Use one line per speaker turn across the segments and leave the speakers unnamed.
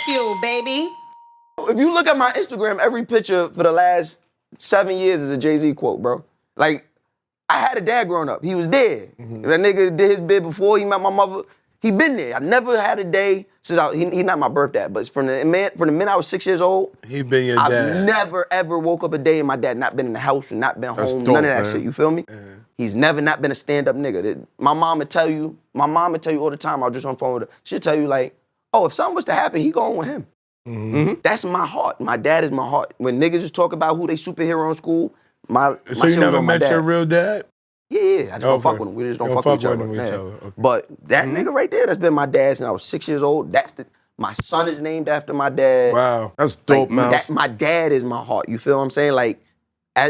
Bagfuel, baby.
If you look at my Instagram, every picture for the last 7 years is a Jay-Z quote, bro. Like, I had a dad growing up. He was there. That nigga did his bid before he met my mother. He been there. I never had a day since he's not my birthday, but from the minute I was 6 years old,
he been your dad.
I've never ever woke up a day and my dad not been in the house and not been home,
dope,
none of that
man.
shit. You feel me? He's never not been a stand-up nigga. My mom would tell you all the time. I was just on the phone with her. She'd tell you like, oh, if something was to happen, he going with him. That's my heart. My dad is my heart. When niggas just talk about who they superhero in school,
so you never met your real dad?
Yeah, I just don't fuck with him. We just don't fuck with each other.
Okay.
But that nigga right there, that's been my dad since I was 6 years old. My son is named after my dad.
Wow, that's dope, man.
My dad is my heart. You feel what I'm saying? Like,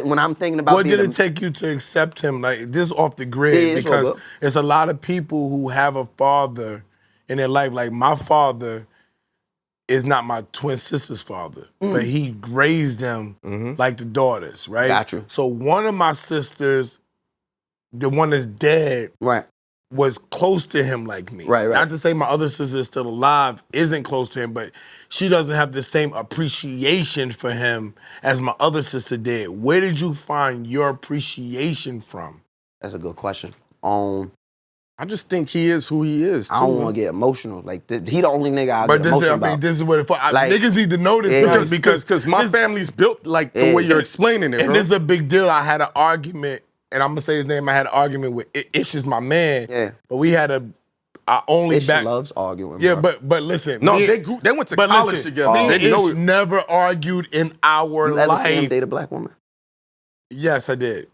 when I'm thinking about
what did it take you to accept him? Like, this off the grid, because it's a lot of people who have a father in their life. Like, my father is not my twin sister's father, but he raised them like the daughters, right?
Gotcha.
So one of my sisters, the one that's dead, was close to him like me.
Right.
Not to say my other sister is still alive, isn't close to him, but she doesn't have the same appreciation for him as my other sister did. Where did you find your appreciation from?
That's a good question.
I just think he is who he is, too.
I don't want to get emotional. Like, he the only nigga I get emotional about.
This is what niggas need to know this
because my family's built like the way you're explaining it,
and
bro.
this is a big deal. I had an argument, and I'm gonna say his name. I had an argument with Ish is my man. But we had
Ish loves arguing.
Yeah,
bro.
but listen.
No, they went to college together.
Me and
They know
Ish never argued in our
you
life.
ever seen him date a black woman?
Yes, I did.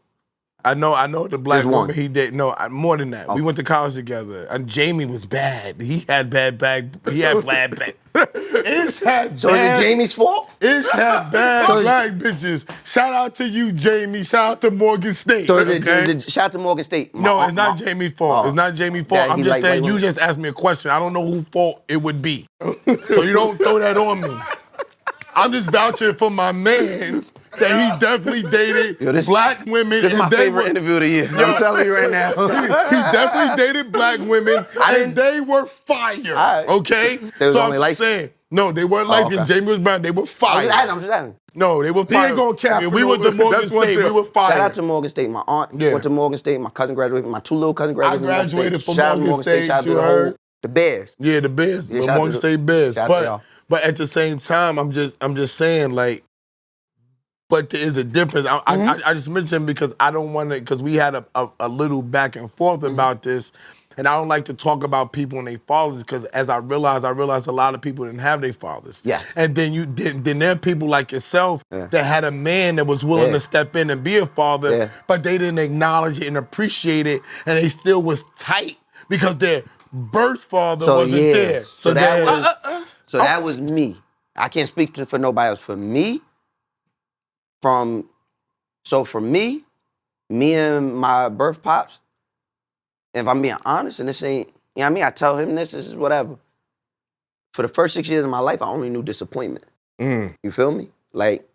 I know the black woman he did. No, more than that. We went to college together, and Jamie was bad. He had bad bag. Ish had bad.
So is it Jamie's fault?
Ish had bad black bitches. Shout out to you, Jamie. Shout out to Morgan State.
So is it shout out to Morgan State?
No, it's not Jamie's fault. It's not Jamie's fault. I'm just saying you just asked me a question. I don't know whose fault it would be. So you don't throw that on me. I'm just vouching for my man. That he definitely dated black women.
This is my favorite interview of the year. I'm telling you right now.
He definitely dated black women, and they were fire. Okay?
They was
so
only
I'm saying, no, they weren't light skinned. Jamie was brown. They were fire.
I'm just asking.
No, they were fire.
He ain't gonna cap.
We went to Morgan State. We were fire.
Shout out to Morgan State. My aunt went to Morgan State. My cousin graduated. My two little cousins graduated.
I graduated from
Shout out to
Morgan State.
Shout out to the Bears.
Yeah, the Bears. The Morgan State Bears. But at the same time, I'm just saying, like, but there is a difference. I just mentioned because I don't want to, because we had a little back and forth about this, and I don't like to talk about people and their fathers because as I realized a lot of people didn't have their fathers.
Yes.
And then there are people like yourself that had a man that was willing to step in and be a father, but they didn't acknowledge it and appreciate it, and they still was tight because their birth father wasn't there.
So that was me. I can't speak for nobody else. For me, for me and my birth pops, if I'm being honest, and this ain't, you know what I mean? I tell him this is whatever. For the first 6 years of my life, I only knew disappointment. You feel me? Like,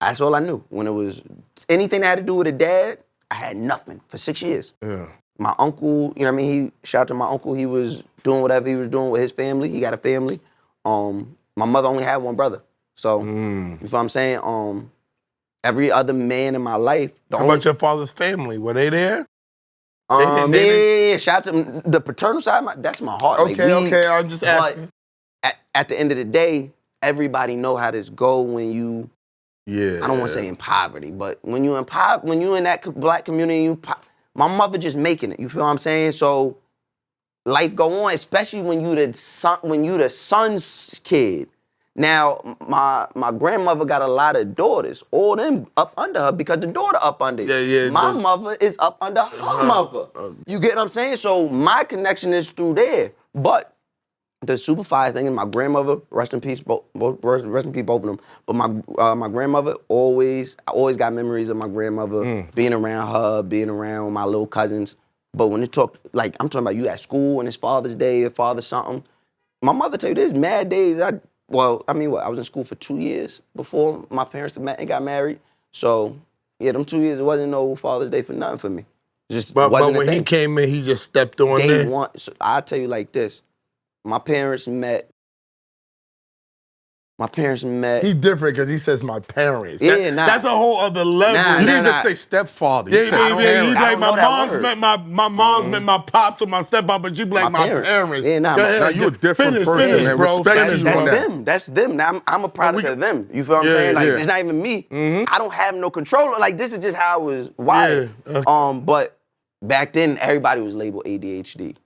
that's all I knew. When it was anything that had to do with a dad, I had nothing for 6 years. My uncle, you know what I mean? Shout out to my uncle. He was doing whatever he was doing with his family. He got a family. My mother only had one brother. So, you know what I'm saying? Every other man in my life.
How about your father's family? Were they there?
Yeah, shout out to the paternal side. That's my heart.
Okay, I'm just asking.
But at the end of the day, everybody know how this go when you.
Yeah.
I don't want to say in poverty, but when you in that black community, my mother just making it. You feel what I'm saying? So life go on, especially when you the son's kid. Now, my grandmother got a lot of daughters, all them up under her because the daughter up under my mother is up under her mother. You get what I'm saying? So my connection is through there. But the super fire thing is my grandmother, rest in peace, rest in peace both of them. But my grandmother I always got memories of my grandmother, being around her, being around my little cousins. But when it talk, like I'm talking about you at school and it's Father's Day or Father's something, my mother tell you there's mad days I was in school for 2 years before my parents met and got married. So, yeah, them 2 years, it wasn't no Father's Day for nothing for me.
But when he came in, he just stepped on there?
So I'll tell you like this. My parents met My parents met.
He different because he says my parents.
Yeah,
That's a whole other level.
You didn't just say stepfather. You said
He like
my
mom's met my mom's met my pops or my stepmom, but you be like my parents.
Yeah, nah,
Go ahead.
Now you a different person, man.
bro.
Respect
Finish,
you
that's
on that.
them. That's them. Now I'm a product of them. You feel what I'm saying? Like it's not even me. I don't have no control. Like this is just how I was wired. But back then everybody was labeled ADHD.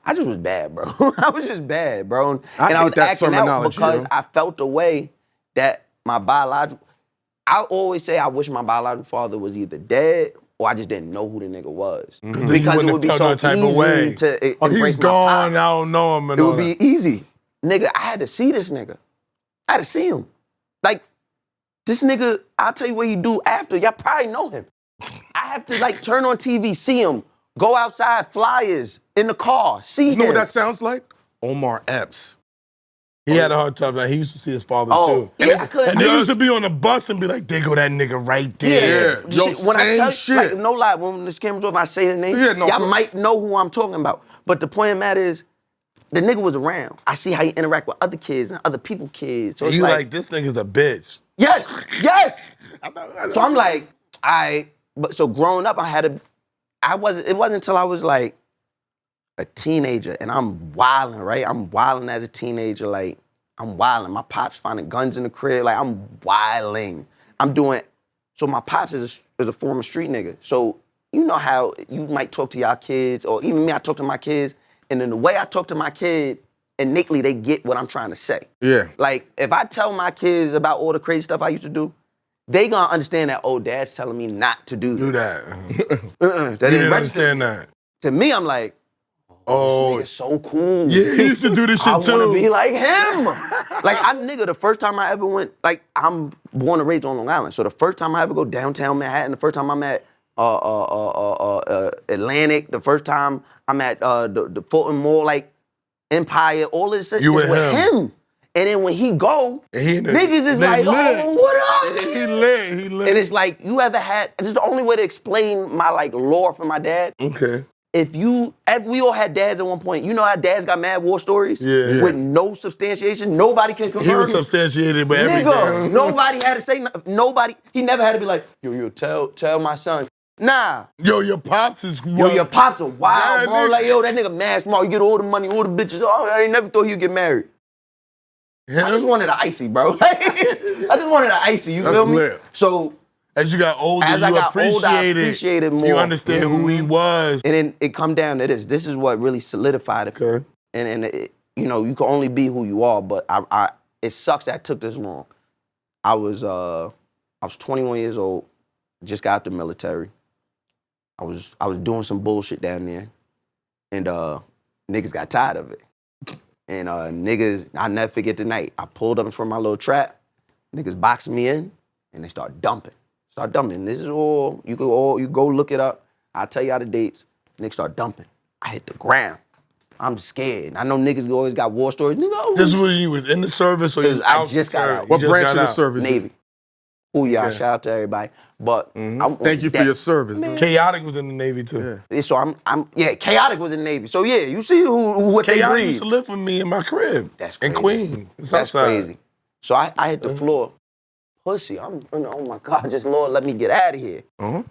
I just was bad, bro. I was just bad, bro. And I was acting out because I felt the way that my biological. I always say I wish my biological father was either dead or I just didn't know who the nigga was. Because it would be so easy to embrace
he's gone,
my
I don't know him. And
it would be easy. Nigga, I had to see this nigga. I had to see him. Like, this nigga, I'll tell you what he do after. Y'all probably know him. I have to, like, turn on TV, see him, go outside, flyers, in the car, see him.
You know what that sounds like? Omar Epps.
He had a hard time. Like, he used to see his father, too.
Yeah,
And they used to be on the bus and be like, there go that nigga right there.
Yeah. Yo,
when I tell
shit.
like, no lie, when this camera's off, I say his name, y'all might know who I'm talking about. But the point of the matter is, the nigga was around. I see how he interact with other kids and other people's kids. So it's
you like, this nigga's a bitch.
Yes. So I'm like, but so growing up, it wasn't until I was like a teenager and I'm wilding, right? I'm wilding as a teenager, like, I'm wilding. My pops finding guns in the crib, like, I'm wilding. So my pops is a former street nigga. So you know how you might talk to y'all kids, or even me, I talk to my kids, and then the way I talk to my kid, innately they get what I'm trying to say.
Yeah.
Like, if I tell my kids about all the crazy stuff I used to do, they gonna understand that, oh, dad's telling me not to do that.
They didn't understand that.
To me, I'm like, oh, this nigga's so cool.
Yeah, he used to do this shit too.
I wanna be like him. Like, the first time I ever went, like, I'm born and raised on Long Island, so the first time I ever go downtown Manhattan, the first time I'm at Atlantic, the first time I'm at the Fulton Mall, like, Empire, all this shit is with him. And then when he go, niggas is like, oh, what up?
He lit.
And it's like, you ever had, this is the only way to explain my, like, lore for my dad.
Okay.
If we all had dads at one point, you know how dads got mad war stories?
Yeah.
With no substantiation, nobody can confirm.
He was substantiated with everything.
Nigga, nobody had to say nothing. He never had to be like, yo, tell my son. Nah.
Yo, your pops is wild.
Yo, your pops are wild,
Yeah,
bro.
nigga.
Like, yo, that nigga mad smart. You get all the money, all the bitches. Oh, I ain't never thought he'd get married. I just wanted an icy, bro. I just wanted an icy, you feel me?
Lit.
So,
as you got older,
I appreciated more.
You understand who he was.
And then it come down to this. This is what really solidified it.
Okay.
And it, you know, you can only be who you are, but it sucks that it took this long. I was 21 years old, just got out the military. I was doing some bullshit down there, and niggas got tired of it. And niggas, I'll never forget the night. I pulled up in front of my little trap, niggas boxed me in, and they start dumping. This is all, you go look it up. I'll tell y'all the dates. Niggas start dumping. I hit the ground. I'm scared. I know niggas always got war stories. Nigga,
this was when you was in the service or you was out?
I just got out.
What branch of the service?
Navy. Oh, yeah, shout out to everybody. But
thank you for your service, man.
Chaotic was in the Navy too.
Yeah. So Chaotic was in the Navy. So yeah, you see what they breed.
Chaotic used to live with me in my crib.
That's crazy.
In Queens.
That's crazy. So I hit the floor. Pussy, oh my God, just Lord, let me get out of here. Them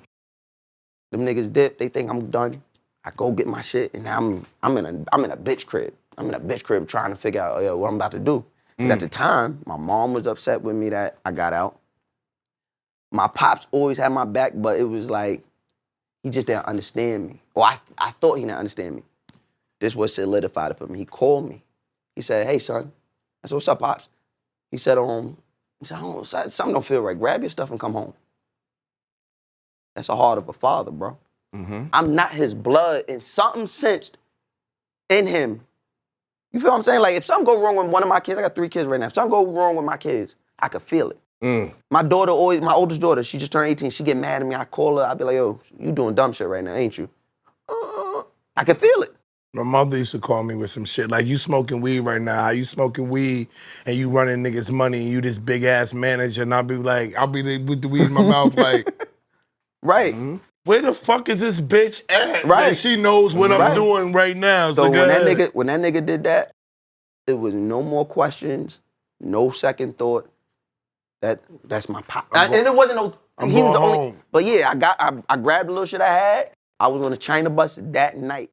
niggas dip, they think I'm done. I go get my shit, and now I'm in a bitch crib. I'm in a bitch crib trying to figure out what I'm about to do. At the time, my mom was upset with me that I got out. My pops always had my back, but it was like, he just didn't understand me. Or I thought he didn't understand me. This was solidified it for me. He called me. He said, hey, son. I said, what's up, Pops? He said, something don't feel right. Grab your stuff and come home. That's the heart of a father, bro. I'm not his blood, and something sensed in him. You feel what I'm saying? Like, if something go wrong with one of my kids, I got 3 kids right now. If something go wrong with my kids, I could feel it. My oldest daughter, she just turned 18. She get mad at me. I call her. I be like, yo, you doing dumb shit right now, ain't you? I can feel it.
My mother used to call me with some shit like, you smoking weed right now. How you smoking weed and you running niggas money and you this big ass manager, and I'll be with the weed in my mouth like,
right.
Where the fuck is this bitch at?
Right.
And she knows what I'm doing right now.
So when that nigga did that, it was no more questions, no second thought. That's my pop. And it wasn't no. He was the only. But yeah, I grabbed the little shit I had. I was on the China bus that night.